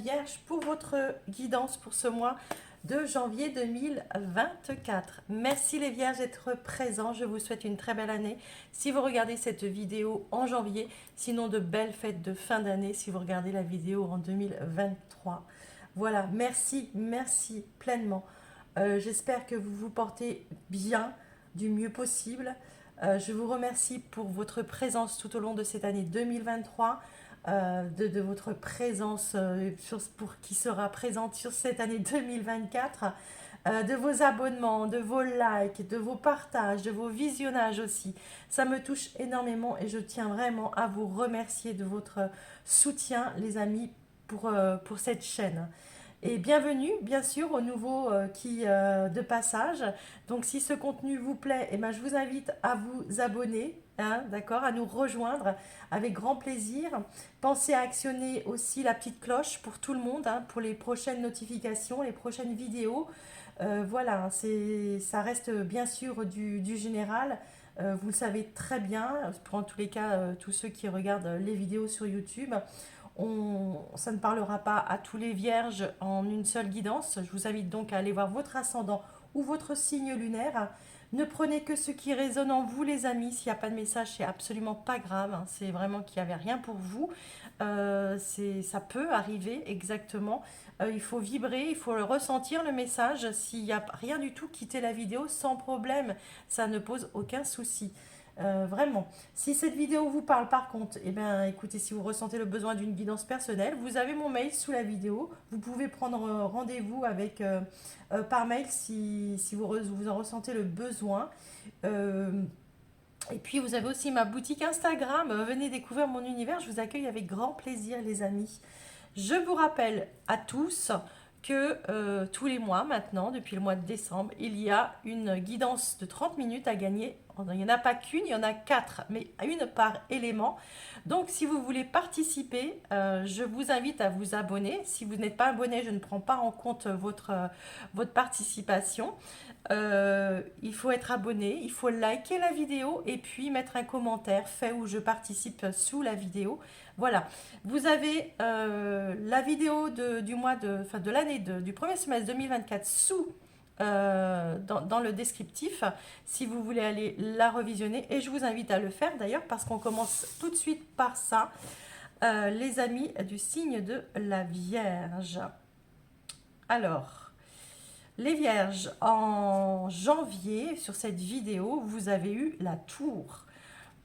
Vierge pour votre guidance pour ce mois de janvier 2024. Merci les Vierges d'être présents. Je vous souhaite une très belle année. Si vous regardez cette vidéo en janvier, sinon de belles fêtes de fin d'année si vous regardez la vidéo en 2023. Voilà, merci pleinement. J'espère que vous vous portez bien, du mieux possible. Je vous remercie pour votre présence tout au long de cette année 2023. De votre présence pour qui sera présente sur cette année 2024, de vos abonnements, de vos likes, de vos partages, de vos visionnages aussi. Ça me touche énormément et je tiens vraiment à vous remercier de votre soutien, les amis, pour cette chaîne. Et bienvenue, bien sûr, aux nouveaux de passage. Donc, si ce contenu vous plaît, eh ben, je vous invite à vous abonner, hein, d'accord, à nous rejoindre avec grand plaisir. Pensez à actionner aussi la petite cloche pour tout le monde, hein, pour les prochaines notifications, les prochaines vidéos. Voilà, ça reste bien sûr du général. Vous le savez très bien, pour en tous les cas, tous ceux qui regardent les vidéos sur YouTube. Ça ne parlera pas à tous les vierges en une seule guidance. Je vous invite donc à aller voir votre ascendant ou votre signe lunaire. Ne prenez que ce qui résonne en vous, les amis. S'il n'y a pas de message, c'est absolument pas grave, hein. C'est vraiment qu'il n'y avait rien pour vous. Ça peut arriver exactement. Il faut vibrer, il faut le ressentir, le message. S'il n'y a rien du tout, quittez la vidéo sans problème. Ça ne pose aucun souci. Vraiment. Si cette vidéo vous parle par contre, eh bien, écoutez, si vous ressentez le besoin d'une guidance personnelle, vous avez mon mail sous la vidéo. Vous pouvez prendre rendez-vous avec par mail si vous en ressentez le besoin. Euh, et puis vous avez aussi ma boutique Instagram. Venez découvrir mon univers. Je vous accueille avec grand plaisir, les amis. Je vous rappelle à tous que tous les mois maintenant, depuis le mois de décembre, il y a une guidance de 30 minutes à gagner. Il n'y en a pas qu'une, il y en a 4, mais une par élément. Donc si vous voulez participer, je vous invite à vous abonner. Si vous n'êtes pas abonné, je ne prends pas en compte votre participation. Il faut être abonné, il faut liker la vidéo et puis mettre un commentaire fait où je participe sous la vidéo. Voilà, vous avez la vidéo du mois de l'année du premier semestre 2024 dans le descriptif si vous voulez aller la revisionner et je vous invite à le faire d'ailleurs parce qu'on commence tout de suite par ça, les amis du signe de la Vierge. Alors, les Vierges, en janvier, sur cette vidéo, vous avez eu la tour.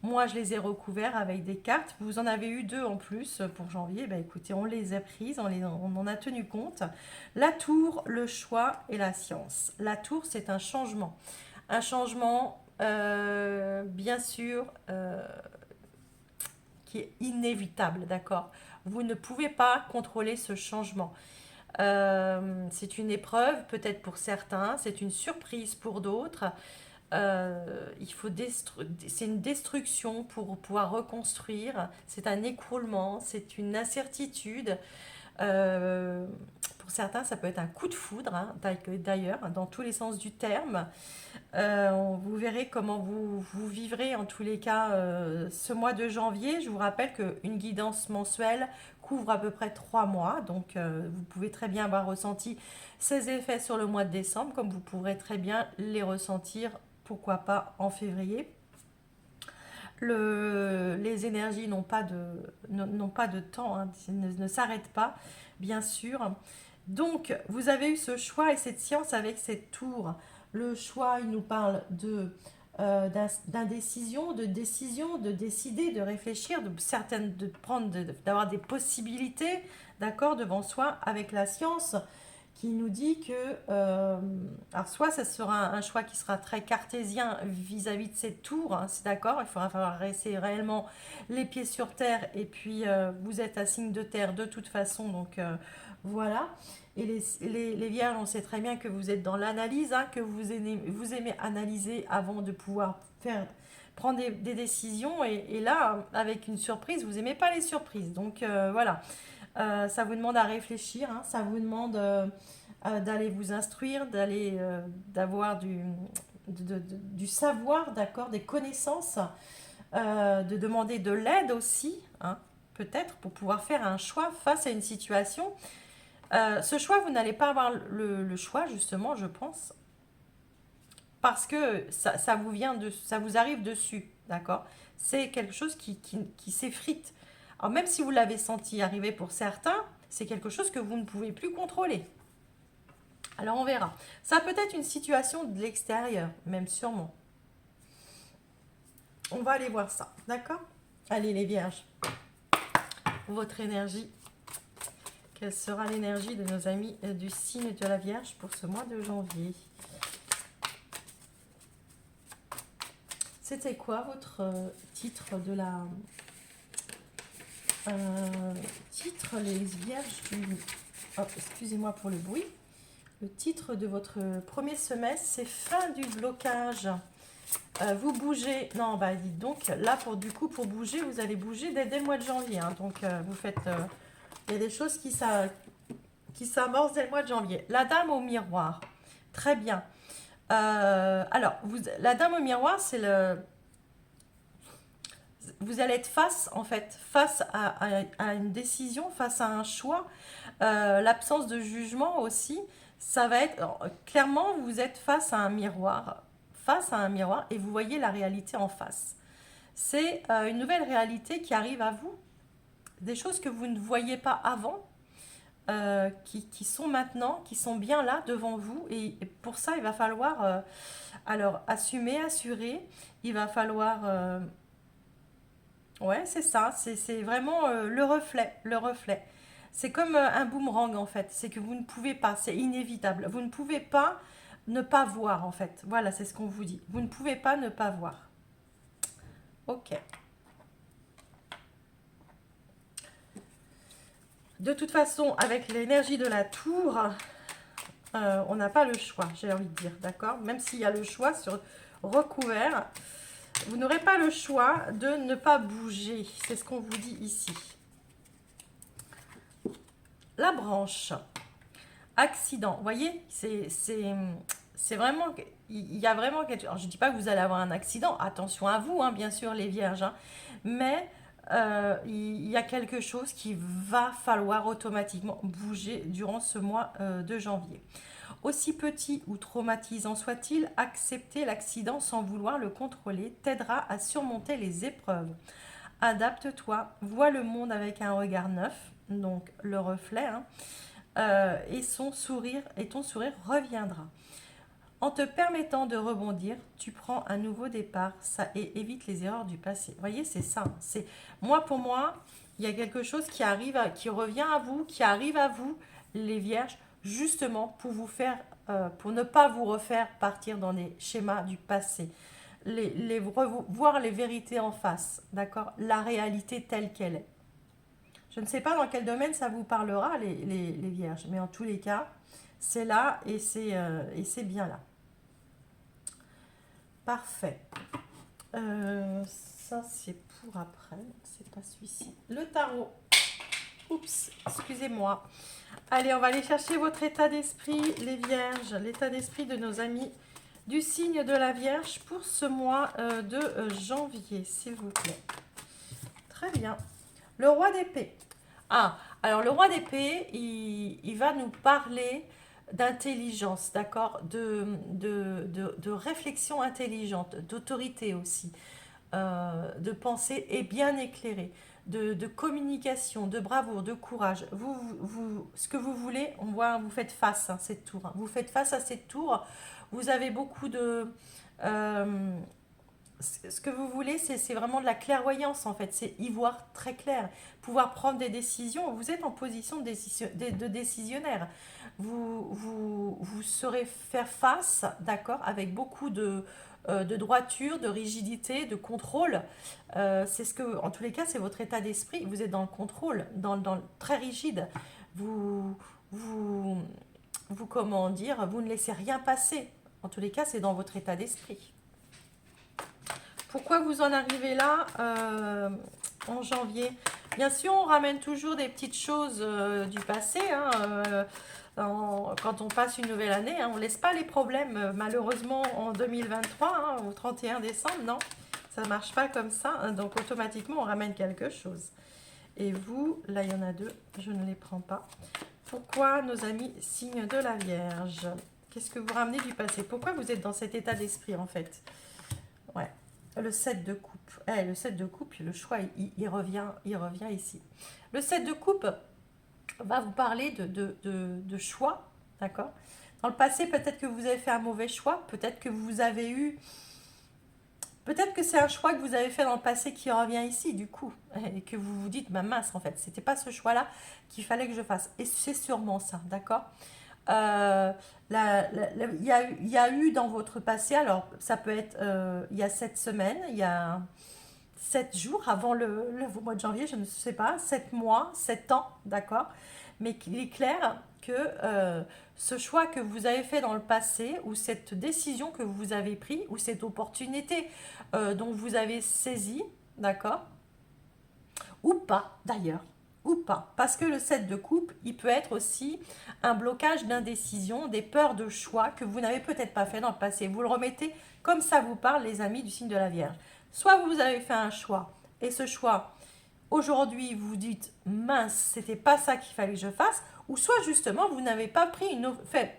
Moi, je les ai recouverts avec des cartes. Vous en avez eu 2 en plus pour janvier. Ben, écoutez, on les a prises, on en a tenu compte. La tour, le choix et la science. La tour, c'est un changement. Un changement, bien sûr, qui est inévitable, d'accord? Vous ne pouvez pas contrôler ce changement. C'est une épreuve, peut-être pour certains, c'est une surprise pour d'autres. C'est une destruction pour pouvoir reconstruire, c'est un écroulement, c'est une incertitude. Euh, pour certains, ça peut être un coup de foudre, hein, d'ailleurs, dans tous les sens du terme. Vous verrez comment vous vivrez en tous les cas ce mois de janvier. Je vous rappelle qu'une guidance mensuelle couvre à peu près 3 mois, donc vous pouvez très bien avoir ressenti ces effets sur le mois de décembre, comme vous pourrez très bien les ressentir, pourquoi pas en février. Les énergies n'ont pas de temps, hein, ne s'arrêtent pas, bien sûr. Donc, vous avez eu ce choix et cette science avec cette tour. Le choix, il nous parle d'indécision, de décision, de décider, de réfléchir, d'avoir des possibilités, d'accord, devant soi. Avec la science, qui nous dit que, alors soit ça sera un choix qui sera très cartésien vis-à-vis de cette tour, hein, c'est d'accord, il faudra falloir rester réellement les pieds sur terre, et puis vous êtes un signe de terre de toute façon, donc voilà. Et les vierges, on sait très bien que vous êtes dans l'analyse, hein, que vous aimez analyser avant de pouvoir prendre des décisions, et là, avec une surprise, vous n'aimez pas les surprises, donc voilà. Ça vous demande à réfléchir, hein, ça vous demande d'aller vous instruire, d'avoir du savoir, d'accord, des connaissances, de demander de l'aide aussi, hein, peut-être pour pouvoir faire un choix face à une situation Ce choix, vous n'allez pas avoir le choix, justement, je pense, parce que ça vous vient ça vous arrive dessus, d'accord? C'est quelque chose qui s'effrite. Alors même si vous l'avez senti arriver pour certains, c'est quelque chose que vous ne pouvez plus contrôler. Alors on verra. Ça peut être une situation de l'extérieur, même sûrement. On va aller voir ça, d'accord? Allez les vierges, votre énergie. Quelle sera l'énergie de nos amis du signe de la Vierge pour ce mois de janvier? C'était quoi votre titre de la... titre, les vierges du... Oh, excusez-moi pour le bruit. Le titre de votre premier semestre, c'est fin du blocage. Vous bougez... Non, bah dites donc, là, pour bouger, vous allez bouger dès le mois de janvier. Hein, donc, vous faites... Il y a des choses qui s'amorcent dès le mois de janvier. La dame au miroir. Très bien. Alors, la dame au miroir, c'est le... Vous allez être face à une décision, face à un choix. L'absence de jugement aussi, ça va être... Clairement, vous êtes face à un miroir. Face à un miroir et vous voyez la réalité en face. C'est une nouvelle réalité qui arrive à vous. Des choses que vous ne voyiez pas avant. Qui sont maintenant, qui sont bien là devant vous. Et pour ça, il va falloir alors assumer, assurer. Il va falloir... ouais, c'est ça. C'est vraiment le reflet. Le reflet. C'est comme un boomerang en fait. C'est que vous ne pouvez pas, c'est inévitable. Vous ne pouvez pas ne pas voir en fait. Voilà, c'est ce qu'on vous dit. Vous ne pouvez pas ne pas voir. Ok. De toute façon, avec l'énergie de la tour, on n'a pas le choix, j'ai envie de dire, d'accord? Même s'il y a le choix sur recouvert, vous n'aurez pas le choix de ne pas bouger. C'est ce qu'on vous dit ici. La branche. Accident. Vous voyez, c'est vraiment... Il y a vraiment quelque chose. Alors, je ne dis pas que vous allez avoir un accident. Attention à vous, hein, bien sûr, les vierges. Hein. Mais il y a quelque chose qui va falloir automatiquement bouger durant ce mois de janvier. Aussi petit ou traumatisant soit-il, accepter l'accident sans vouloir le contrôler t'aidera à surmonter les épreuves. Adapte-toi, vois le monde avec un regard neuf, donc le reflet, hein, et ton sourire reviendra. En te permettant de rebondir, tu prends un nouveau départ, ça évite les erreurs du passé. Vous voyez, c'est ça. C'est pour moi, il y a quelque chose qui revient à vous, qui arrive à vous, les vierges, justement pour vous faire, pour ne pas vous refaire partir dans des schémas du passé. Voir les vérités en face, d'accord? La réalité telle qu'elle est. Je ne sais pas dans quel domaine ça vous parlera, les vierges, mais en tous les cas, c'est là et c'est bien là. Parfait. Ça, c'est pour après, c'est pas celui-ci. Le tarot. Oups, excusez-moi. Allez, on va aller chercher votre état d'esprit, les vierges, l'état d'esprit de nos amis du signe de la Vierge pour ce mois de janvier, s'il vous plaît. Très bien. Le roi d'épée. Ah, alors le roi d'épée, il va nous parler d'intelligence, d'accord, de réflexion intelligente, d'autorité aussi, de pensée et bien éclairée, de communication, de bravoure, de courage. Ce que vous voulez, on voit, vous faites face à cette tour. Hein. Vous faites face à cette tour. Vous avez beaucoup de... ce que vous voulez, c'est vraiment de la clairvoyance en fait. C'est y voir très clair, pouvoir prendre des décisions. Vous êtes en position de décisionnaire. Vous saurez faire face, d'accord, avec beaucoup de droiture, de rigidité, de contrôle. C'est ce que, en tous les cas, c'est votre état d'esprit. Vous êtes dans le contrôle, très rigide. Vous, comment dire, vous ne laissez rien passer. En tous les cas, c'est dans votre état d'esprit. Pourquoi vous en arrivez là en janvier? Bien sûr, on ramène toujours des petites choses du passé. Hein, quand on passe une nouvelle année, hein, on ne laisse pas les problèmes, malheureusement, en 2023, hein, au 31 décembre. Non, ça ne marche pas comme ça. Hein, donc, automatiquement, on ramène quelque chose. Et vous, là, il y en a deux. Je ne les prends pas. Pourquoi nos amis signes de la Vierge? Qu'est-ce que vous ramenez du passé? Pourquoi vous êtes dans cet état d'esprit en fait? Ouais. Le 7 de coupe. Le 7 de coupe, le choix, il revient ici. Le 7 de coupe va vous parler de choix, d'accord? Dans le passé, peut-être que vous avez fait un mauvais choix, peut-être que vous avez eu... Peut-être que c'est un choix que vous avez fait dans le passé qui revient ici, du coup, et que vous vous dites, bah mince, en fait, c'était pas ce choix-là qu'il fallait que je fasse. Et c'est sûrement ça, d'accord? Il y a eu dans votre passé, alors ça peut être il y a 7 semaines, il y a 7 jours avant le mois de janvier, je ne sais pas, 7 mois, 7 ans, d'accord? Mais il est clair que ce choix que vous avez fait dans le passé, ou cette décision que vous avez prise, ou cette opportunité dont vous avez saisi, d'accord? Ou pas d'ailleurs, ou pas. Parce que le 7 de coupe, il peut être aussi un blocage d'indécision, des peurs de choix que vous n'avez peut-être pas fait dans le passé. Vous le remettez comme ça vous parle, les amis du signe de la Vierge. Soit vous avez fait un choix, et ce choix, aujourd'hui, vous vous dites, mince, c'était pas ça qu'il fallait que je fasse, ou soit justement, vous n'avez pas pris fait,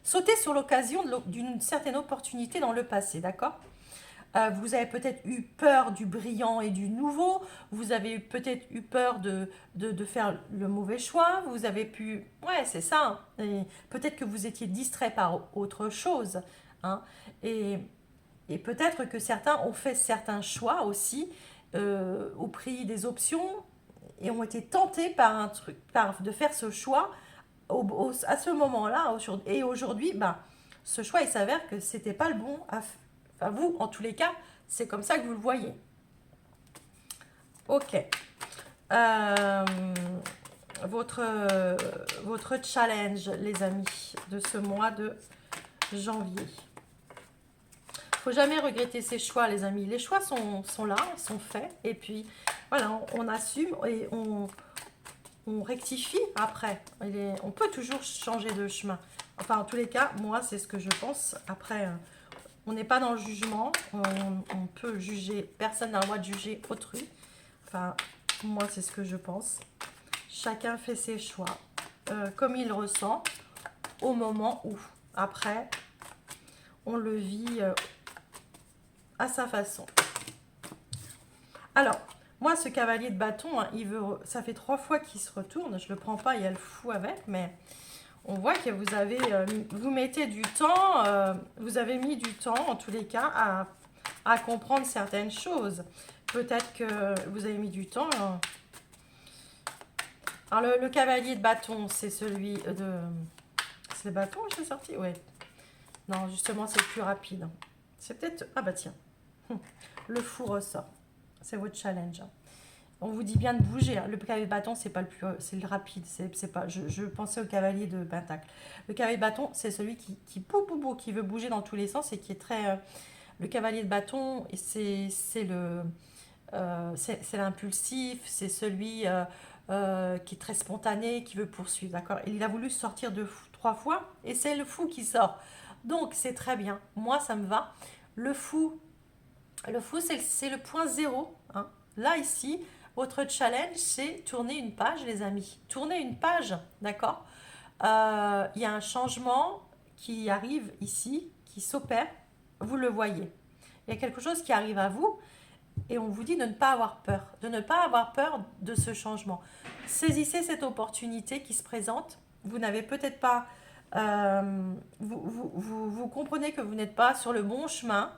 sauter sur l'occasion d'une certaine opportunité dans le passé, d'accord? Vous avez peut-être eu peur du brillant et du nouveau. Vous avez peut-être eu peur de faire le mauvais choix. Vous avez pu... Ouais, c'est ça. Et peut-être que vous étiez distrait par autre chose. Hein. Et, et peut-être que certains ont fait certains choix aussi au prix des options et ont été tentés par un truc, de faire ce choix à ce moment-là. Et aujourd'hui, bah, ce choix, il s'avère que c'était pas le bon Enfin, vous, en tous les cas, c'est comme ça que vous le voyez. Ok. Euh, votre challenge, les amis, de ce mois de janvier. Faut jamais regretter ses choix, les amis. Les choix sont là, ils sont faits. Et puis, voilà, on assume et on rectifie après. On peut toujours changer de chemin. Enfin, en tous les cas, moi, c'est ce que je pense. Après... on n'est pas dans le jugement, on peut juger, personne n'a le droit de juger autrui. Enfin, moi, c'est ce que je pense. Chacun fait ses choix comme il ressent au moment où. Après, on le vit à sa façon. Alors, moi, ce cavalier de bâton, hein, ça fait 3 fois qu'il se retourne. Je ne le prends pas, il y a le fou avec, mais... on voit que vous mettez du temps, vous avez mis du temps en tous les cas à comprendre certaines choses. Peut-être que vous avez mis du temps. Alors le cavalier de bâton, c'est celui de... C'est le bâton que j'ai sorti? Oui. Non, justement, c'est plus rapide. C'est peut-être... Ah bah tiens. Le fou ressort. C'est votre challenge. On vous dit bien de bouger. Hein. Le cavalier de bâton, c'est pas le plus, c'est le rapide. C'est pas. Je pensais au cavalier de pentacle. Le cavalier de bâton, c'est celui qui veut bouger dans tous les sens et qui est très. Le cavalier de bâton, c'est l'impulsif, c'est celui qui est très spontané, qui veut poursuivre, d'accord. Il a voulu sortir 3 fois et c'est le fou qui sort. Donc c'est très bien. Moi, ça me va. Le fou, c'est le point zéro. Hein. Là ici. Votre challenge, c'est tourner une page, les amis. Tourner une page, d'accord? Il y a un changement qui arrive ici, qui s'opère. Vous le voyez. Il y a quelque chose qui arrive à vous et on vous dit de ne pas avoir peur. De ne pas avoir peur de ce changement. Saisissez cette opportunité qui se présente. Vous n'avez peut-être pas... vous comprenez que vous n'êtes pas sur le bon chemin.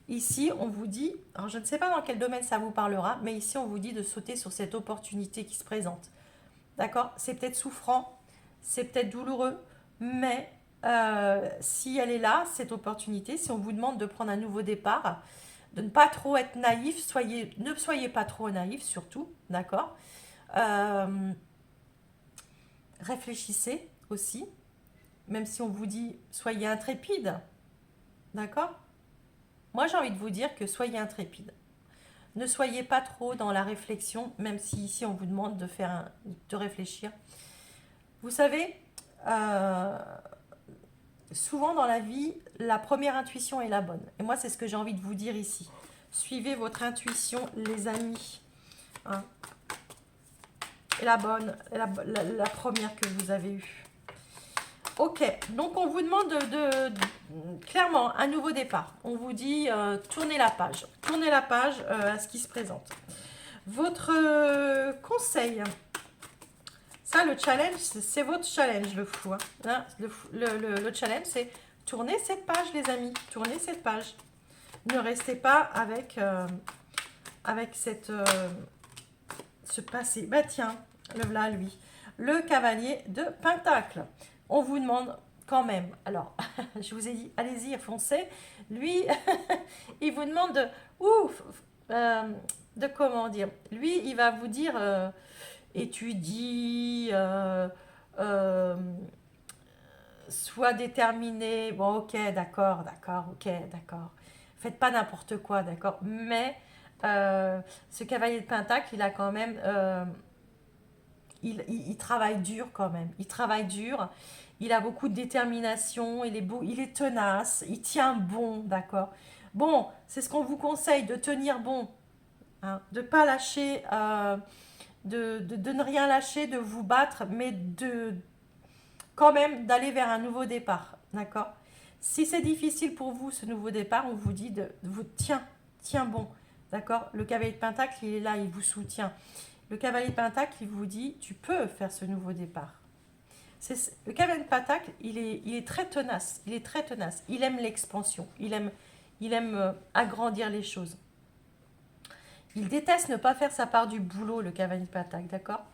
Ici, on vous dit, alors je ne sais pas dans quel domaine ça vous parlera, mais ici, on vous dit de sauter sur cette opportunité qui se présente. D'accord? C'est peut-être souffrant, c'est peut-être douloureux, mais si elle est là, cette opportunité, si on vous demande de prendre un nouveau départ, de ne pas trop être naïf, ne soyez pas trop naïf surtout, d'accord? Réfléchissez aussi, même si on vous dit soyez intrépide, d'accord? Moi, j'ai envie de vous dire que soyez intrépide. Ne soyez pas trop dans la réflexion, même si ici on vous demande de réfléchir. Vous savez, souvent dans la vie, la première intuition est la bonne. Et moi, c'est ce que j'ai envie de vous dire ici. Suivez votre intuition, les amis. Hein. est la bonne, la première que vous avez eue. Ok, donc on vous demande clairement un nouveau départ. On vous dit tournez la page à ce qui se présente. Votre conseil, ça le challenge, c'est votre challenge le fou. Hein. Là, le challenge c'est tournez cette page les amis, tournez cette page. Ne restez pas avec, avec ce passé. Bah tiens, le voilà lui, le cavalier de Pentacle. On vous demande quand même, alors je vous ai dit, allez-y, foncez. Lui, il vous demande de comment dire. Lui, il va vous dire étudie, sois déterminé. Bon, ok, d'accord, ok, d'accord. Faites pas n'importe quoi, d'accord. Mais ce cavalier de Pentacle, il a quand même il travaille dur quand même. Il travaille dur. Il a beaucoup de détermination. Il est beau, il est tenace. Il tient bon, d'accord. Bon, c'est ce qu'on vous conseille de tenir bon, hein, de pas lâcher, de ne rien lâcher, de vous battre, mais de quand même d'aller vers un nouveau départ, d'accord. Si c'est difficile pour vous ce nouveau départ, on vous dit de vous tiens bon, d'accord. Le cavalier de Pentacle, il est là, il vous soutient. Le cavalier de Pentacle, il vous dit, tu peux faire ce nouveau départ. Le cavalier de Pentacle, il est très tenace. Il est très tenace. Il aime l'expansion. Il aime agrandir les choses. Il déteste ne pas faire sa part du boulot, le cavalier de Pentacle, d'accord.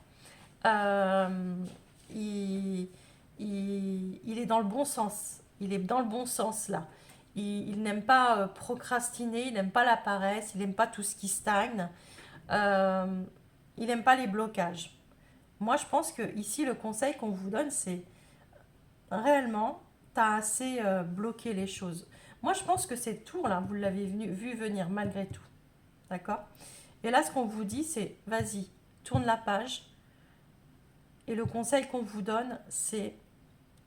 Il est dans le bon sens. Il est dans le bon sens là. Il n'aime pas procrastiner, il n'aime pas la paresse, il n'aime pas tout ce qui stagne. Il n'aime pas les blocages. Moi, je pense que ici, le conseil qu'on vous donne, c'est réellement, tu as assez bloqué les choses. Moi, je pense que cette tour là, vous l'avez vu venir malgré tout. D'accord. Et là, ce qu'on vous dit, c'est vas-y, tourne la page. Et le conseil qu'on vous donne, c'est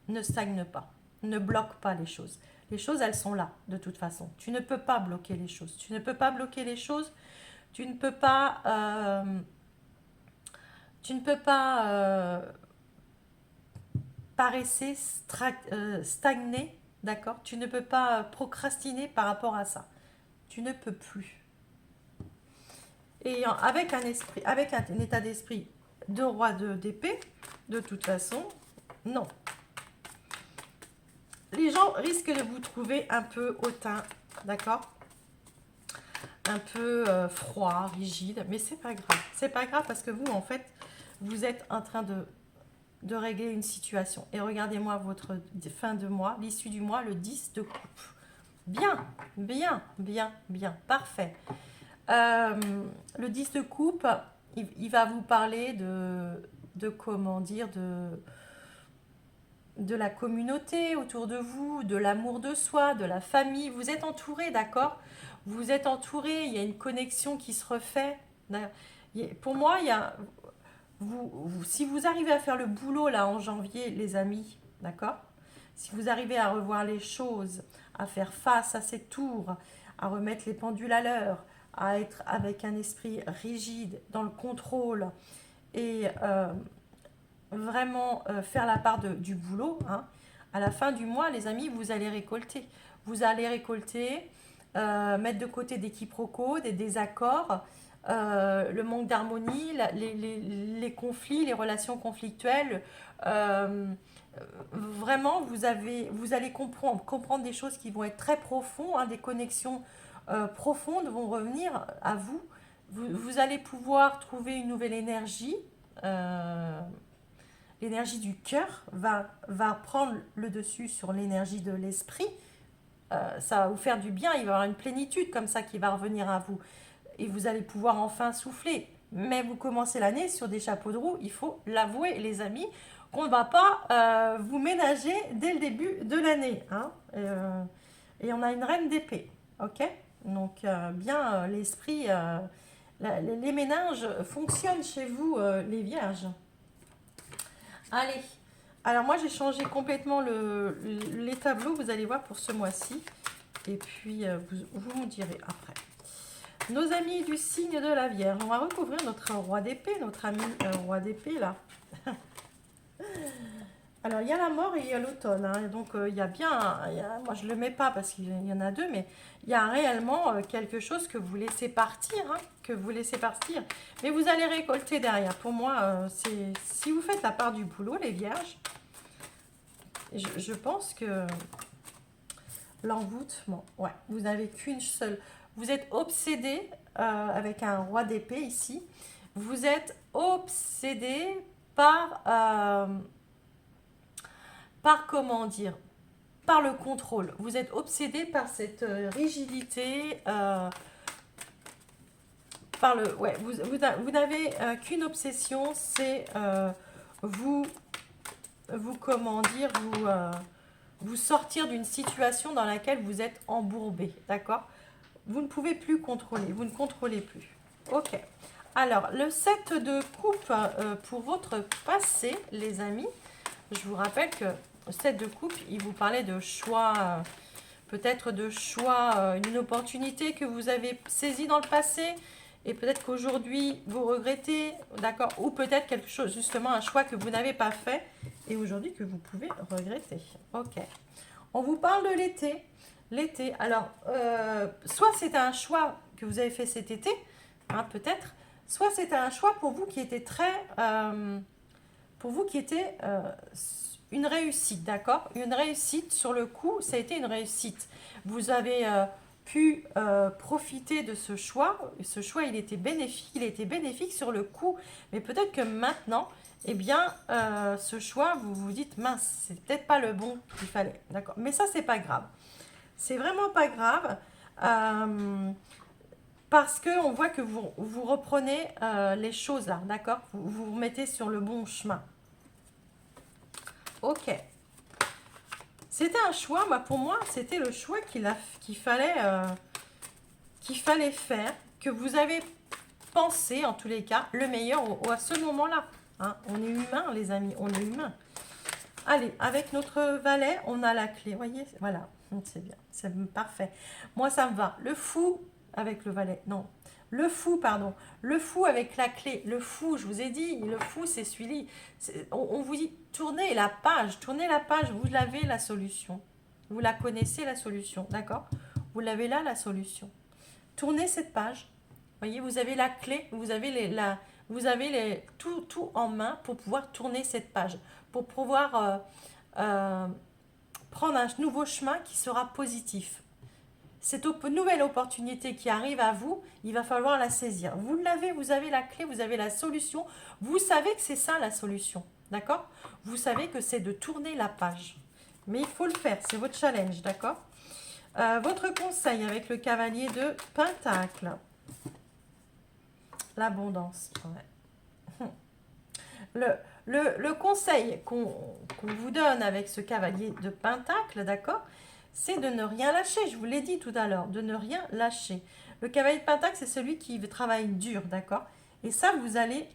ne stagne pas. Ne bloque pas les choses. Les choses, elles sont là, de toute façon. Tu ne peux pas bloquer les choses. Tu ne peux pas bloquer les choses. Tu ne peux pas... paresser, stagner, d'accord. Tu ne peux pas procrastiner par rapport à ça. Tu ne peux plus. Et avec un esprit, avec un état d'esprit de roi d'épée, de toute façon, non. Les gens risquent de vous trouver un peu hautain, d'accord, un peu froid, rigide, mais c'est pas grave. C'est pas grave parce que vous, en fait, vous êtes en train de régler une situation. Et regardez-moi votre fin de mois, l'issue du mois, le 10 de coupe. Bien, bien, bien, bien, parfait. Le 10 de coupe, il va vous parler de comment dire, de la communauté autour de vous, de l'amour de soi, de la famille. Vous êtes entouré, d'accord. Vous êtes entouré, il y a une connexion qui se refait. Pour moi, il y a, si vous arrivez à faire le boulot là en janvier, les amis, d'accord. Si vous arrivez à revoir les choses, à faire face à ces tours, à remettre les pendules à l'heure, à être avec un esprit rigide dans le contrôle et vraiment faire la part du boulot, hein, à la fin du mois, les amis, vous allez récolter. Vous allez récolter, mettre de côté des quiproquos, des désaccords, le manque d'harmonie, les conflits, les relations conflictuelles. Vraiment, vous allez comprendre des choses qui vont être très profondes, hein, des connexions profondes vont revenir à vous. Vous allez pouvoir trouver une nouvelle énergie. L'énergie du cœur va prendre le dessus sur l'énergie de l'esprit. Ça va vous faire du bien, il va y avoir une plénitude comme ça qui va revenir à vous. Et vous allez pouvoir enfin souffler. Mais vous commencez l'année sur des chapeaux de roue, il faut l'avouer les amis, qu'on ne va pas vous ménager dès le début de l'année. Hein. Et on a une reine d'épée, ok. Donc bien l'esprit, les ménages fonctionnent chez vous les vierges. Allez, alors moi j'ai changé complètement les tableaux, vous allez voir pour ce mois-ci. Et puis vous me direz après. Nos amis du signe de la Vierge. On va recouvrir notre roi d'épée, notre ami roi d'épée là. Alors, il y a la mort et il y a l'automne. Hein. Donc, il y a bien... moi, je ne le mets pas parce qu'il y en a deux, mais il y a réellement quelque chose que vous laissez partir. Hein, que vous laissez partir. Mais vous allez récolter derrière. Pour moi, c'est si vous faites la part du boulot, les vierges, je pense que l'envoûtement, ouais, vous n'avez qu'une seule... Vous êtes obsédé avec un roi d'épée ici. Vous êtes obsédé par... par comment dire, par le contrôle. Vous êtes obsédé par cette rigidité, par le, ouais, vous n'avez qu'une obsession, c'est vous comment dire, vous sortir d'une situation dans laquelle vous êtes embourbé, d'accord? Vous ne pouvez plus contrôler, vous ne contrôlez plus. Ok. Alors, le 7 de coupe pour votre passé, les amis, je vous rappelle que le 7 de coupe, il vous parlait de choix, peut-être de choix, une opportunité que vous avez saisie dans le passé et peut-être qu'aujourd'hui vous regrettez, d'accord? Ou peut-être quelque chose, justement un choix que vous n'avez pas fait et aujourd'hui que vous pouvez regretter. Ok. On vous parle de l'été. L'été, alors, soit c'est un choix que vous avez fait cet été, hein, peut-être, soit c'est un choix pour vous qui était très... pour vous qui était une réussite, d'accord? Une réussite sur le coup, ça a été une réussite. Vous avez pu profiter de ce choix. Ce choix, il était bénéfique sur le coup. Mais peut-être que maintenant, eh bien, ce choix, vous vous dites, mince, c'est peut-être pas le bon qu'il fallait, d'accord? Mais ça, c'est pas grave. C'est vraiment pas grave. Parce qu'on voit que vous reprenez les choses là, d'accord? Vous vous mettez sur le bon chemin. Ok. C'était un choix, moi, pour moi, c'était le choix qu'il fallait faire, que vous avez pensé, en tous les cas, le meilleur à ce moment-là. Hein. On est humain, les amis, on est humain. Allez, avec notre valet, on a la clé, voyez? Voilà, c'est bien, c'est parfait. Moi, ça me va. Le fou avec le valet, non. Le fou, pardon. Le fou avec la clé. Le fou, je vous ai dit, le fou, c'est celui-là. On vous dit, tournez la page, vous avez la solution. Vous la connaissez, la solution, d'accord? Vous l'avez là, la solution. Tournez cette page. Voyez, vous avez la clé, vous avez tout en main pour pouvoir tourner cette page, pour pouvoir prendre un nouveau chemin qui sera positif. Cette nouvelle opportunité qui arrive à vous, il va falloir la saisir. Vous l'avez, vous avez la clé, vous avez la solution. Vous savez que c'est ça la solution, d'accord? Vous savez que c'est de tourner la page. Mais il faut le faire, c'est votre challenge, d'accord? Votre conseil avec le cavalier de Pentacle. L'abondance. Ouais. Le conseil qu'on vous donne avec ce cavalier de Pentacle, d'accord, c'est de ne rien lâcher. Je vous l'ai dit tout à l'heure, de ne rien lâcher. Le cavalier de Pentacle, c'est celui qui travaille dur, d'accord. Et ça, vous allez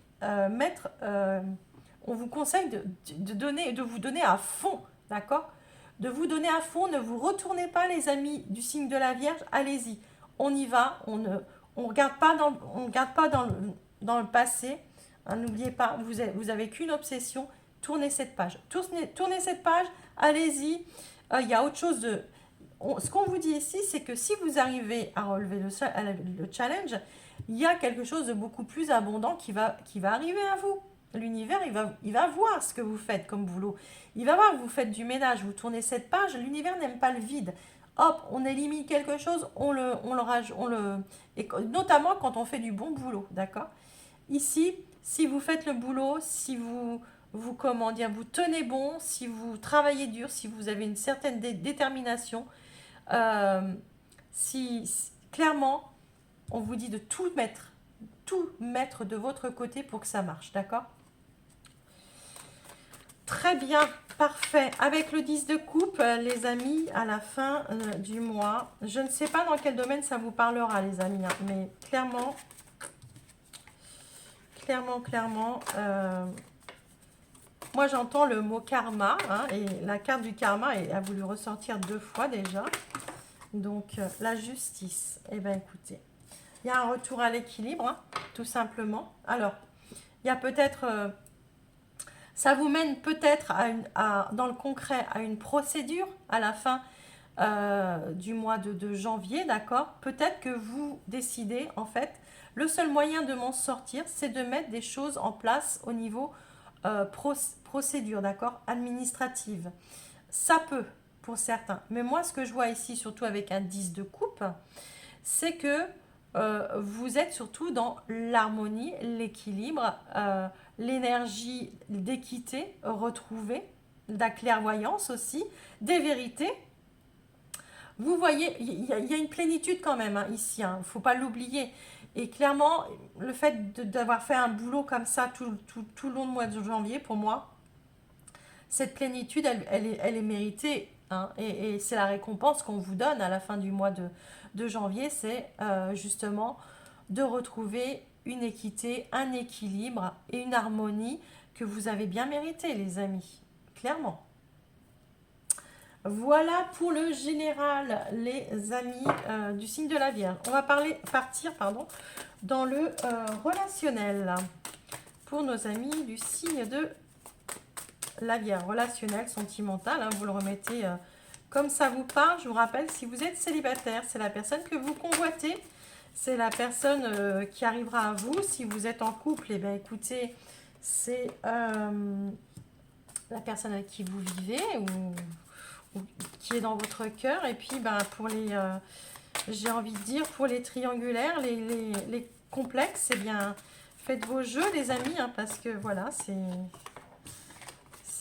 mettre... on vous conseille de vous donner à fond, d'accord. De vous donner à fond, ne vous retournez pas, les amis du signe de la Vierge. Allez-y, on y va, on ne regarde pas dans le passé. Hein, n'oubliez pas, vous avez qu'une obsession, tournez cette page. Tournez cette page, allez-y. Il y a autre chose de... ce qu'on vous dit ici, c'est que si vous arrivez à relever le challenge, il y a quelque chose de beaucoup plus abondant qui va arriver à vous. L'univers, il va voir ce que vous faites comme boulot. Il va voir que vous faites du ménage, vous tournez cette page. L'univers n'aime pas le vide. Hop, on élimine quelque chose, et notamment quand on fait du bon boulot, d'accord? Ici, si vous faites le boulot, si vous comment dire, vous tenez bon, si vous travaillez dur, si vous avez une certaine détermination, clairement, on vous dit de tout mettre de votre côté pour que ça marche, d'accord? Très bien, parfait. Avec le 10 de coupe, les amis, à la fin du mois, je ne sais pas dans quel domaine ça vous parlera, les amis, hein, mais clairement, moi j'entends le mot karma, hein, et la carte du karma a voulu ressortir 2 fois déjà. Donc, la justice, eh bien écoutez, Il y a un retour à l'équilibre, hein, tout simplement. Alors, il y a peut-être... ça vous mène peut-être dans le concret à une procédure à la fin du mois de janvier, d'accord? Peut-être que vous décidez, en fait, le seul moyen de m'en sortir, c'est de mettre des choses en place au niveau procédure, d'accord? Administrative. Ça peut, pour certains. Mais moi, ce que je vois ici, surtout avec un 10 de coupe, c'est que vous êtes surtout dans l'harmonie, l'équilibre, l'énergie d'équité retrouvée, de la clairvoyance aussi, des vérités. Vous voyez, il y a une plénitude quand même, hein, ici, il ne faut pas l'oublier. Et clairement, le fait d'avoir fait un boulot comme ça tout le long du mois de janvier, pour moi, cette plénitude, elle est méritée, hein, et c'est la récompense qu'on vous donne à la fin du mois de janvier, c'est justement de retrouver une équité, un équilibre et une harmonie que vous avez bien mérité, les amis, clairement. Voilà pour le général, les amis du signe de la Vierge. On va partir dans le relationnel pour nos amis du signe de la Vierge. Relationnel, sentimental, hein, vous le remettez comme ça vous parle. Je vous rappelle, si vous êtes célibataire, c'est la personne que vous convoitez. C'est la personne qui arrivera à vous. Si vous êtes en couple, eh bien, écoutez, c'est la personne avec qui vous vivez ou qui est dans votre cœur. Et puis, ben, pour les, j'ai envie de dire, pour les triangulaires, les complexes, eh bien, faites vos jeux, les amis, hein, parce que voilà, c'est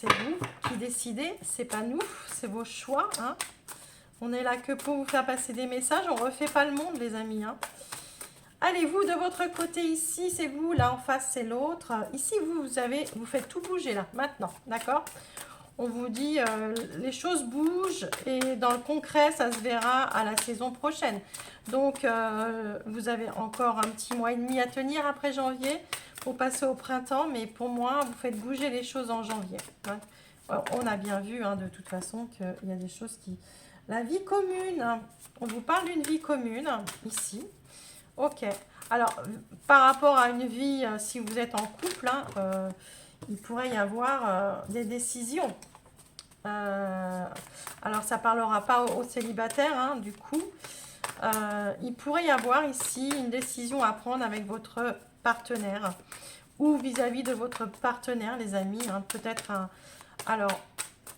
vous qui décidez, c'est pas nous, c'est vos choix. Hein. On est là que pour vous faire passer des messages, on refait pas le monde, les amis. Hein. Allez-vous de votre côté ici, c'est vous, là en face c'est l'autre. Ici vous faites tout bouger là, maintenant, d'accord? On vous dit les choses bougent et dans le concret ça se verra à la saison prochaine. Donc vous avez encore un petit mois et demi à tenir après janvier pour passer au printemps, mais pour moi vous faites bouger les choses en janvier. Hein. On a bien vu hein, de toute façon qu'il y a des choses qui... La vie commune, hein. On vous parle d'une vie commune ici. Ok. Alors, par rapport à une vie, si vous êtes en couple, hein, il pourrait y avoir des décisions. Alors, ça ne parlera pas aux célibataires, hein, du coup. Il pourrait y avoir ici une décision à prendre avec votre partenaire ou vis-à-vis de votre partenaire, les amis. Hein, peut-être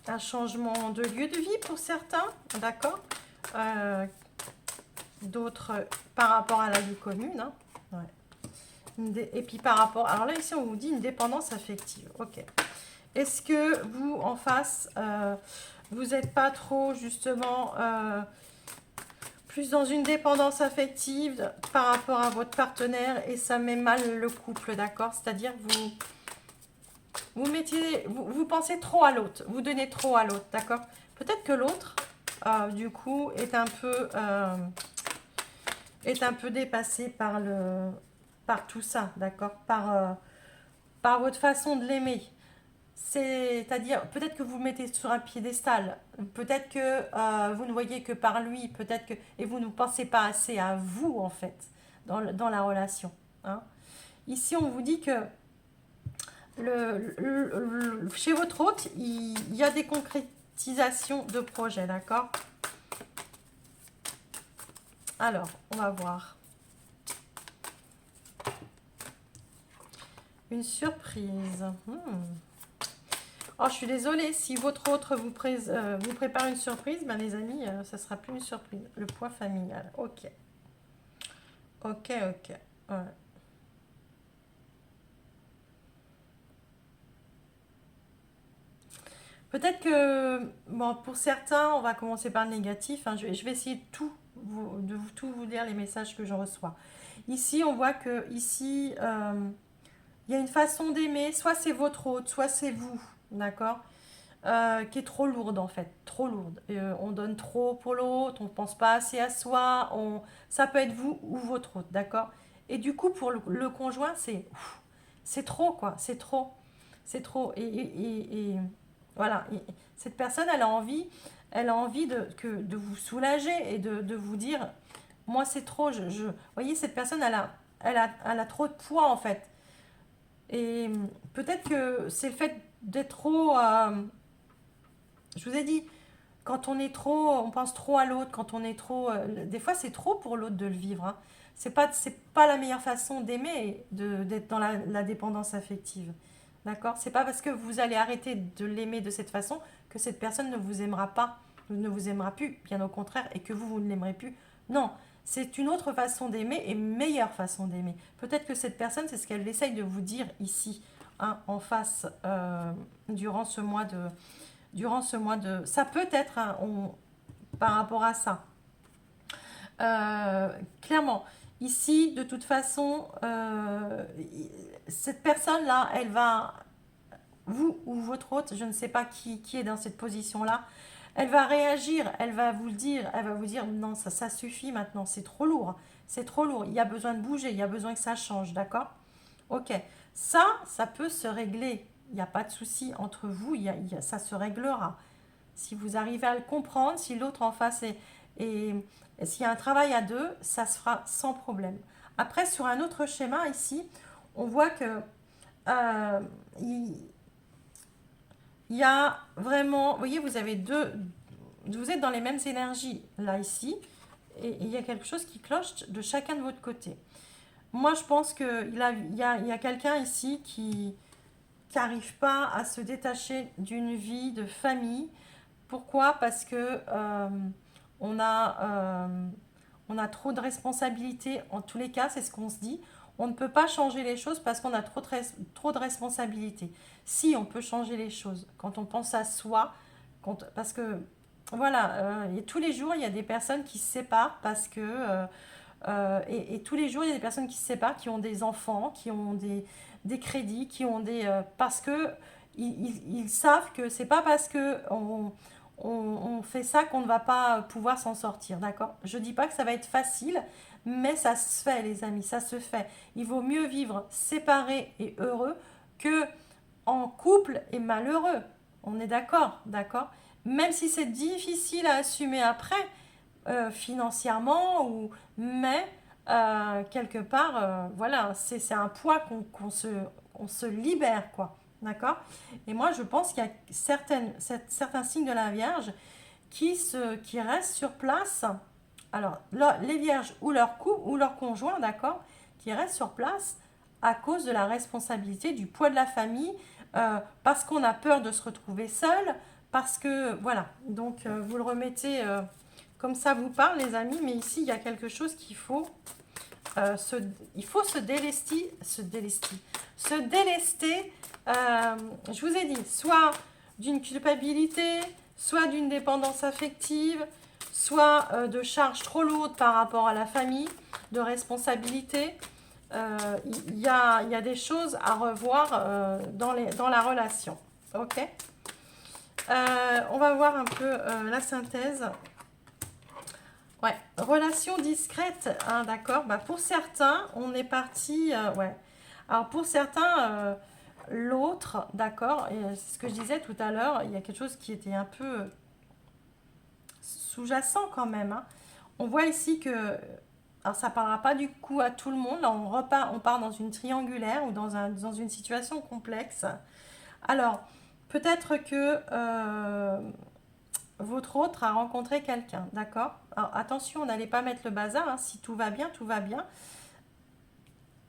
un changement de lieu de vie pour certains, d'accord, d'autres par rapport à la vie commune. Hein. Ouais. Et puis par rapport... Alors là, ici, on vous dit une dépendance affective. Ok. Est-ce que vous, en face, vous n'êtes pas trop, justement, plus dans une dépendance affective par rapport à votre partenaire et ça met mal le couple, d'accord? C'est-à-dire vous pensez trop à l'autre, vous donnez trop à l'autre, d'accord? Peut-être que l'autre, du coup, est un peu dépassé par tout ça, d'accord? Par votre façon de l'aimer. C'est-à-dire, peut-être que vous le mettez sur un piédestal, peut-être que vous ne voyez que par lui, peut-être que... Et vous ne pensez pas assez à vous, en fait, dans la relation. Hein. Ici, on vous dit que chez votre hôte, il y a des concrétisations de projets, d'accord? Alors, on va voir. Une surprise. Oh, je suis désolée, si votre autre vous prépare une surprise, ben les amis, ça sera plus une surprise. Le poids familial, ok. Ok. Ouais. Peut-être que, bon, pour certains, on va commencer par le négatif. Hein, je vais essayer de tout vous lire les messages que je reçois. Ici, on voit que ici, il y a une façon d'aimer, soit c'est votre hôte, soit c'est vous, d'accord, qui est trop lourde en fait, trop lourde. On donne trop pour l'autre, on ne pense pas assez à soi, ça peut être vous ou votre hôte, d'accord. Et du coup, pour le conjoint, c'est trop quoi, c'est trop. C'est trop. Et voilà, et cette personne, elle a envie de vous soulager et de vous dire, moi c'est trop, vous voyez, cette personne, elle a trop de poids en fait. Et peut-être que c'est le fait d'être trop, je vous ai dit, quand on est trop, on pense trop à l'autre, quand on est trop, des fois c'est trop pour l'autre de le vivre, hein. C'est pas la meilleure façon d'aimer, d'être dans la dépendance affective. D'accord? C'est pas parce que vous allez arrêter de l'aimer de cette façon que cette personne ne vous aimera pas, ne vous aimera plus, bien au contraire, et que vous ne l'aimerez plus. Non, c'est une autre façon d'aimer et une meilleure façon d'aimer. Peut-être que cette personne, c'est ce qu'elle essaye de vous dire ici, hein, en face, durant ce mois de, ça peut être, hein, par rapport à ça. Clairement, ici, de toute façon, cette personne-là, elle va, vous ou votre hôte, je ne sais pas qui est dans cette position-là, elle va réagir, elle va vous le dire, elle va vous dire non, ça suffit maintenant, c'est trop lourd, il y a besoin de bouger, il y a besoin que ça change, d'accord? Ok, ça peut se régler, il n'y a pas de souci entre vous, ça se réglera. Si vous arrivez à le comprendre, si l'autre en face s'il y a un travail à deux, ça se fera sans problème. Après, sur un autre schéma ici, on voit que euh, il, il y a vraiment, vous voyez, vous êtes dans les mêmes énergies là ici, et il y a quelque chose qui cloche de chacun de votre côté. Moi, je pense qu'il y a quelqu'un ici qui n'arrive pas à se détacher d'une vie de famille. Pourquoi? Parce que on a, on a trop de responsabilités. En tous les cas, c'est ce qu'on se dit. On ne peut pas changer les choses parce qu'on a trop de responsabilités. Si, on peut changer les choses quand on pense à soi, parce que voilà, et tous les jours, il y a des personnes qui se séparent parce que et tous les jours, il y a des personnes qui se séparent, qui ont des enfants, qui ont des crédits, qui ont parce que ils savent que c'est pas parce que on fait ça qu'on ne va pas pouvoir s'en sortir, d'accord? Je dis pas que ça va être facile, mais ça se fait, les amis, ça se fait. Il vaut mieux vivre séparé et heureux que en couple et malheureux. On est d'accord, d'accord? Même si c'est difficile à assumer après, financièrement, mais quelque part, voilà, c'est un poids on se libère, quoi. D'accord? Et moi, je pense qu'il y a certains signes de la Vierge qui restent sur place. Alors, là, les Vierges ou leur couple ou leur conjoint, d'accord, qui restent sur place à cause de la responsabilité, du poids de la famille, parce qu'on a peur de se retrouver seul, parce que, voilà. Donc, vous le remettez comme ça vous parle, les amis, mais ici, il y a quelque chose il faut se délester, je vous ai dit, soit d'une culpabilité, soit d'une dépendance affective, soit de charges trop lourdes par rapport à la famille, de responsabilité. Il y a des choses à revoir dans la relation. Ok. On va voir un peu la synthèse. Ouais, relation discrète, hein, d'accord. Bah, pour certains, on est parti. Ouais. Alors pour certains, l'autre, d'accord. Et c'est ce que je disais tout à l'heure. Il y a quelque chose qui était un peu sous-jacent quand même, hein. On voit ici que, alors ça parlera pas du coup à tout le monde. Là, on part dans une triangulaire ou dans une situation complexe. Alors peut-être que votre autre a rencontré quelqu'un, d'accord? Alors attention, n'allez pas mettre le bazar, hein. Si tout va bien, tout va bien.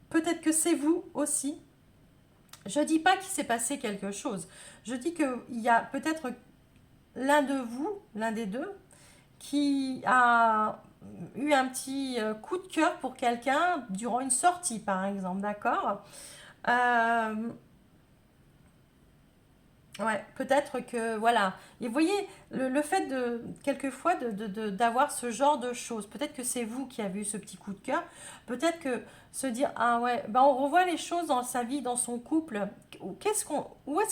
Peut-être que c'est vous aussi. Je dis pas qu'il s'est passé quelque chose. Je dis qu'il y a peut-être l'un de vous, l'un des deux, qui a eu un petit coup de cœur pour quelqu'un durant une sortie, par exemple, d'accord? Euh, Ouais, peut-être que, voilà. Et vous voyez, le fait quelquefois, d'avoir ce genre de choses, peut-être que c'est vous qui avez eu ce petit coup de cœur, peut-être que se dire, ah ouais, ben on revoit les choses dans sa vie, dans son couple, où est-ce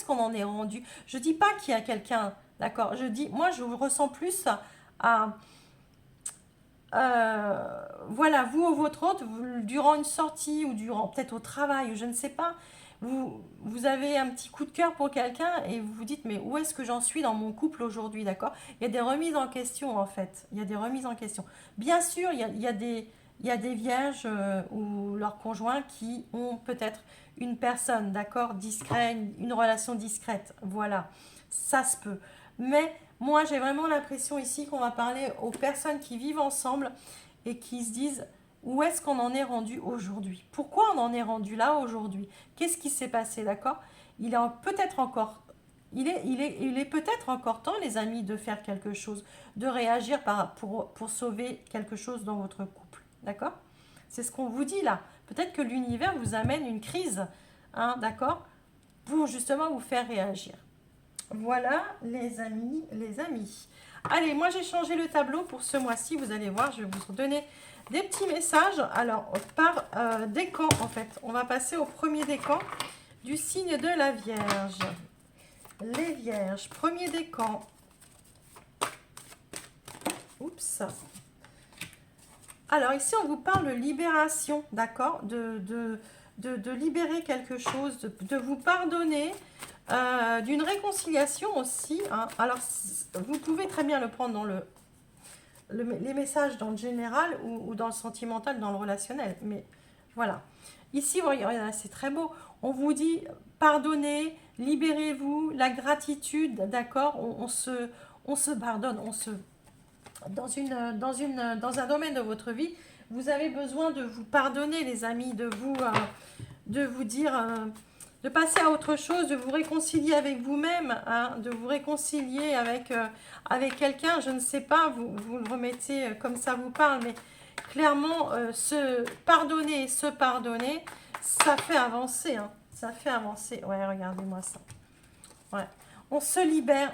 qu'on en est rendu? Je dis pas qu'il y a quelqu'un, d'accord? Je dis, moi, je ressens plus à, voilà, vous ou votre autre, durant une sortie ou durant peut-être au travail, ou je ne sais pas, vous avez un petit coup de cœur pour quelqu'un et vous vous dites, mais où est-ce que j'en suis dans mon couple aujourd'hui, d'accord? Il y a des remises en question, en fait. Il y a des remises en question. Bien sûr, il y a des vierges ou leurs conjoints qui ont peut-être une personne, d'accord, discrète, une relation discrète. Voilà, ça se peut. Mais moi, j'ai vraiment l'impression ici qu'on va parler aux personnes qui vivent ensemble et qui se disent, où est-ce qu'on en est rendu aujourd'hui? Pourquoi on en est rendu là aujourd'hui? Qu'est-ce qui s'est passé, d'accord? Il est peut-être encore, il est peut-être encore temps, les amis, de faire quelque chose, de réagir pour sauver quelque chose dans votre couple, d'accord? C'est ce qu'on vous dit là. Peut-être que l'univers vous amène une crise, hein, d'accord? Pour justement vous faire réagir. Voilà, les amis, les amis. Allez, moi j'ai changé le tableau pour ce mois-ci. Vous allez voir, je vais vous donner des petits messages. Alors, par décan, en fait. On va passer au premier décan du signe de la Vierge. Les Vierges, premier décan. Oups. Alors, ici, on vous parle de libération, d'accord, de libérer quelque chose, de vous pardonner, d'une réconciliation aussi, hein. Alors, vous pouvez très bien le prendre dans les messages dans le général ou dans le sentimental, dans le relationnel. Mais voilà. Ici, regardez, c'est très beau. On vous dit, pardonnez, libérez-vous, la gratitude, d'accord, on se pardonne, dans un domaine de votre vie, vous avez besoin de vous pardonner, les amis, de vous dire, de passer à autre chose, de vous réconcilier avec vous-même, hein, de vous réconcilier avec quelqu'un, je ne sais pas, vous le remettez comme ça vous parle, mais clairement, se pardonner, ça fait avancer, hein, ça fait avancer. Ouais, regardez-moi ça. Ouais. On se libère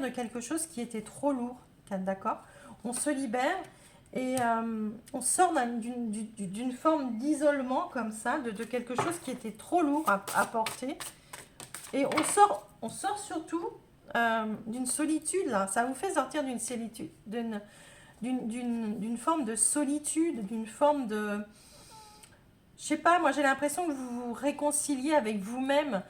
de quelque chose qui était trop lourd, d'accord? On se libère et on sort d'une forme d'isolement comme ça, de quelque chose qui était trop lourd à porter. Et on sort surtout d'une solitude, là. Ça vous fait sortir d'une solitude, d'une forme de solitude, d'une forme de... Je sais pas, moi j'ai l'impression que vous vous réconciliez avec vous-même,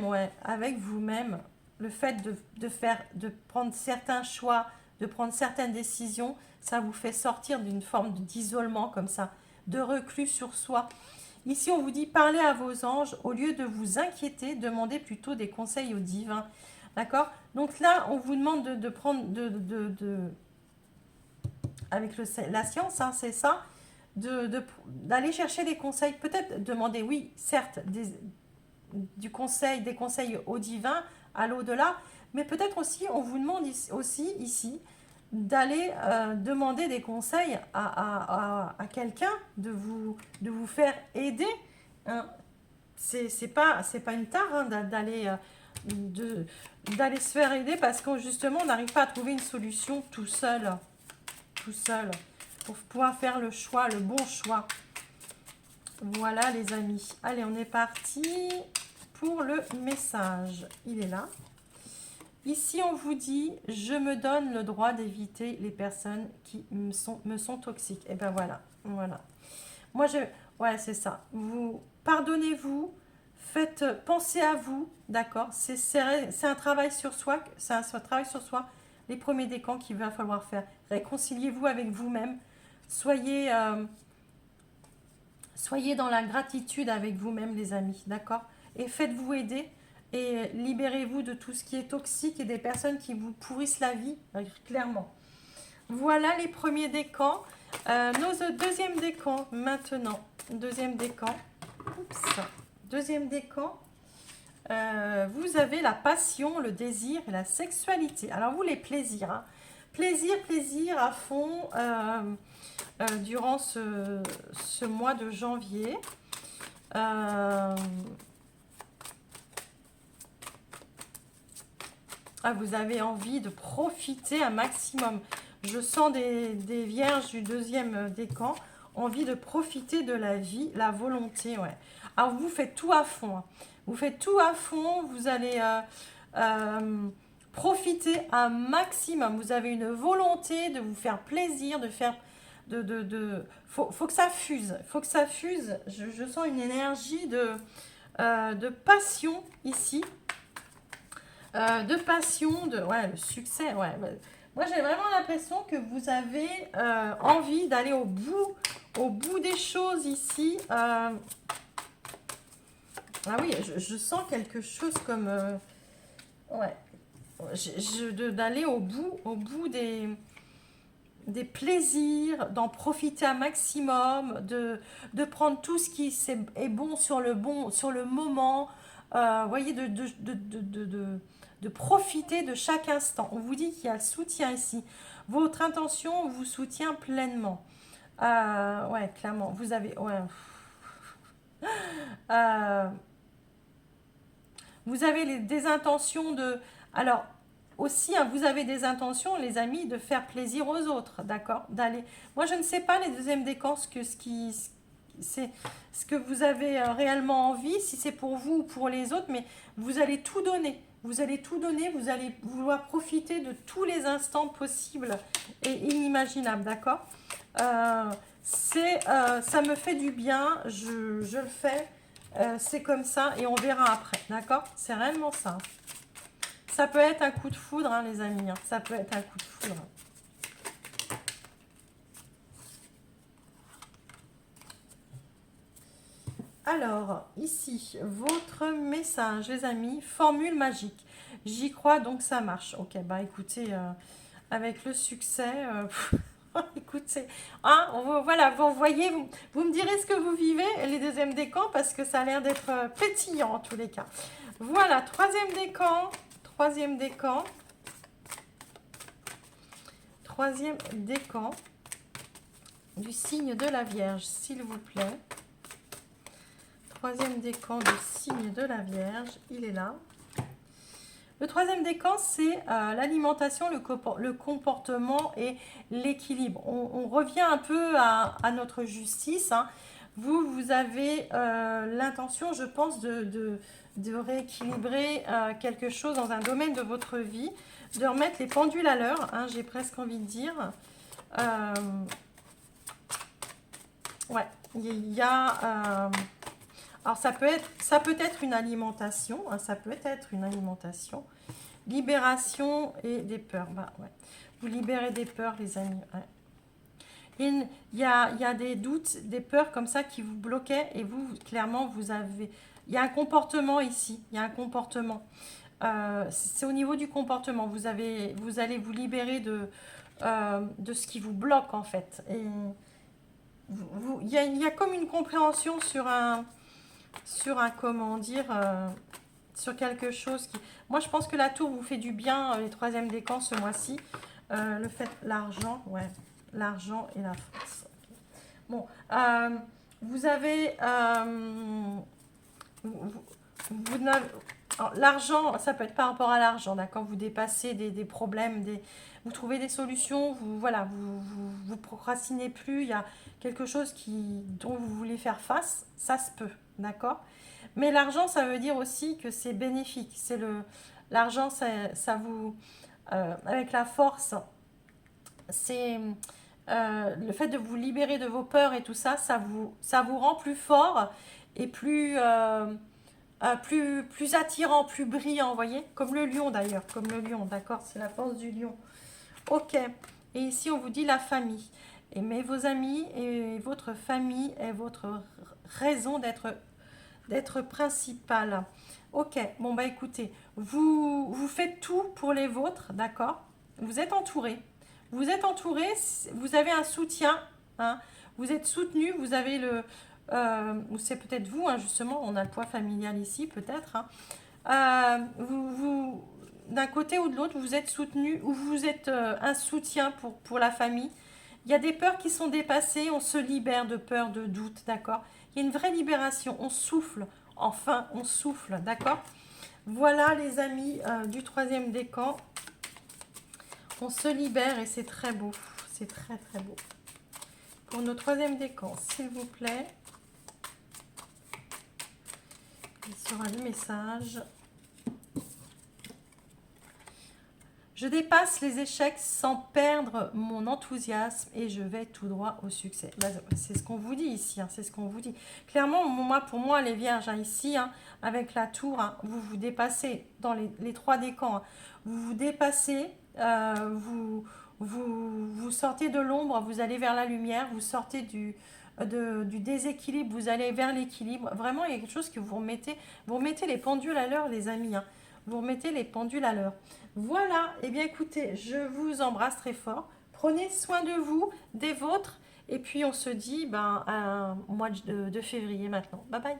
ouais, avec vous-même. Le fait de prendre certains choix, de prendre certaines décisions, ça vous fait sortir d'une forme d'isolement comme ça, de reclus sur soi. Ici, on vous dit, parlez à vos anges, au lieu de vous inquiéter, demandez plutôt des conseils aux divins. D'accord? Donc là, on vous demande de prendre, avec la science, hein, c'est ça, d'aller chercher des conseils, peut-être demander, oui, certes, des conseils au divin, à l'au-delà, mais peut-être aussi, on vous demande ici d'aller demander des conseils à quelqu'un, de vous faire aider, hein. C'est pas une tare, hein, d'aller se faire aider parce que justement on n'arrive pas à trouver une solution tout seul, pour pouvoir faire le choix, le bon choix. Voilà les amis. Allez, on est parti pour le message. Il est là. Ici, on vous dit, je me donne le droit d'éviter les personnes qui me sont toxiques. Et ben voilà, voilà. Moi, ouais, c'est ça. Vous pardonnez-vous, pensez à vous, d'accord. C'est un travail sur soi, travail sur soi. Les premiers décans qu'il va falloir faire. Réconciliez-vous avec vous-même. Soyez dans la gratitude avec vous-même, les amis, d'accord. Et faites-vous aider. Et libérez-vous de tout ce qui est toxique et des personnes qui vous pourrissent la vie, clairement. Voilà les premiers décans. Nos deuxième décan maintenant. Deuxième décan. Oups. Deuxième décan. Vous avez la passion, le désir et la sexualité. Alors vous, les plaisirs. Hein. Plaisir à fond durant ce mois de janvier. Vous avez envie de profiter un maximum. Je sens des vierges du deuxième décan, envie de profiter de la vie, la volonté, ouais. Alors, vous faites tout à fond. Hein. Vous faites tout à fond, vous allez profiter un maximum. Vous avez une volonté de vous faire plaisir, de faire faut que ça fuse. Faut que ça fuse. Je sens une énergie de passion ici. De passion, ouais, le succès. Ouais. Moi, j'ai vraiment l'impression que vous avez envie d'aller au bout des choses ici. Ah oui, je sens quelque chose comme... ouais. D'aller au bout des plaisirs, d'en profiter un maximum, de prendre tout ce qui est bon sur le moment, voyez, de profiter de chaque instant. On vous dit qu'il y a le soutien ici. Votre intention vous soutient pleinement. Ouais, clairement, vous avez... Ouais. Euh, vous avez des intentions de... Alors, aussi, hein, vous avez des intentions, les amis, de faire plaisir aux autres, d'accord? D'aller. Moi, je ne sais pas les deuxièmes décans c'est ce que vous avez réellement envie, si c'est pour vous ou pour les autres, mais vous allez tout donner. Vous allez tout donner, vous allez vouloir profiter de tous les instants possibles et inimaginables, d'accord? Ça me fait du bien, je le fais, c'est comme ça et on verra après, d'accord? C'est réellement ça. Ça peut être un coup de foudre, hein, les amis. Hein. Ça peut être un coup de foudre. Alors, ici, votre message, les amis. Formule magique. J'y crois, donc ça marche. Ok, bah écoutez, avec le succès... écoutez, hein, voilà, vous voyez, vous me direz ce que vous vivez, les deuxièmes décans, parce que ça a l'air d'être pétillant en tous les cas. Voilà, troisième décan. Troisième décan. Troisième décan du signe de la Vierge, s'il vous plaît. Troisième décan du signe de la Vierge, il est là. Le troisième décan, c'est l'alimentation, le comportement et l'équilibre. On revient un peu à notre justice. Hein. Vous avez l'intention, je pense, de rééquilibrer quelque chose dans un domaine de votre vie, de remettre les pendules à l'heure, hein, j'ai presque envie de dire. Ouais, il y a... alors ça peut être une alimentation, hein, ça peut être une alimentation. Libération et des peurs. Bah, ouais. Vous libérez des peurs, les amis. Ouais. Il y a des doutes, des peurs comme ça qui vous bloquaient et vous, clairement, vous avez... Il y a un comportement ici, il y a un comportement. C'est au niveau du comportement. Vous allez vous libérer de ce qui vous bloque, en fait. Et il y a comme une compréhension sur un comment dire... sur quelque chose qui... Moi, je pense que la tour vous fait du bien, les troisièmes décans ce mois-ci. Le fait, l'argent, ouais. L'argent et la force. Okay. Bon, vous avez... l'argent, ça peut être par rapport à l'argent, d'accord? Vous dépassez des problèmes, vous trouvez des solutions, voilà, vous procrastinez plus, il y a quelque chose dont vous voulez faire face, ça se peut, d'accord? Mais l'argent, ça veut dire aussi que c'est bénéfique. L'argent, ça vous... avec la force, c'est... le fait de vous libérer de vos peurs et tout ça, ça vous rend plus fort et plus attirant, plus brillant, vous voyez? Comme le lion d'ailleurs, comme le lion, d'accord? C'est la force du lion. Ok. Et ici, on vous dit la famille. Aimez vos amis et votre famille est votre raison d'être principal. Ok, bon bah écoutez, vous faites tout pour les vôtres, d'accord? Vous êtes entouré. Vous êtes entouré, vous avez un soutien, hein, vous êtes soutenu, vous avez ou c'est peut-être vous, hein, justement, on a le poids familial ici, peut-être. Hein. D'un côté ou de l'autre, vous êtes soutenu ou vous êtes un soutien pour la famille. Il y a des peurs qui sont dépassées, on se libère de peurs, de doutes, d'accord? Il y a une vraie libération, on souffle, enfin on souffle, d'accord? Voilà les amis du troisième décan. On se libère et c'est très beau, c'est très très beau. Pour nos troisième décan, s'il vous plaît. Il sera le message. Je dépasse les échecs sans perdre mon enthousiasme et je vais tout droit au succès. Bah, c'est ce qu'on vous dit ici, hein, c'est ce qu'on vous dit. Clairement, moi, pour moi, les vierges, hein, ici, hein, avec la tour, hein, vous vous dépassez dans les trois décans. Hein. Vous vous dépassez, vous sortez de l'ombre, vous allez vers la lumière, vous sortez du déséquilibre, vous allez vers l'équilibre. Vraiment, il y a quelque chose que vous remettez les pendules à l'heure, les amis. Hein. Vous remettez les pendules à l'heure. Voilà, et bien écoutez, je vous embrasse très fort. Prenez soin de vous, des vôtres, et puis on se dit à un mois de février maintenant. Bye bye.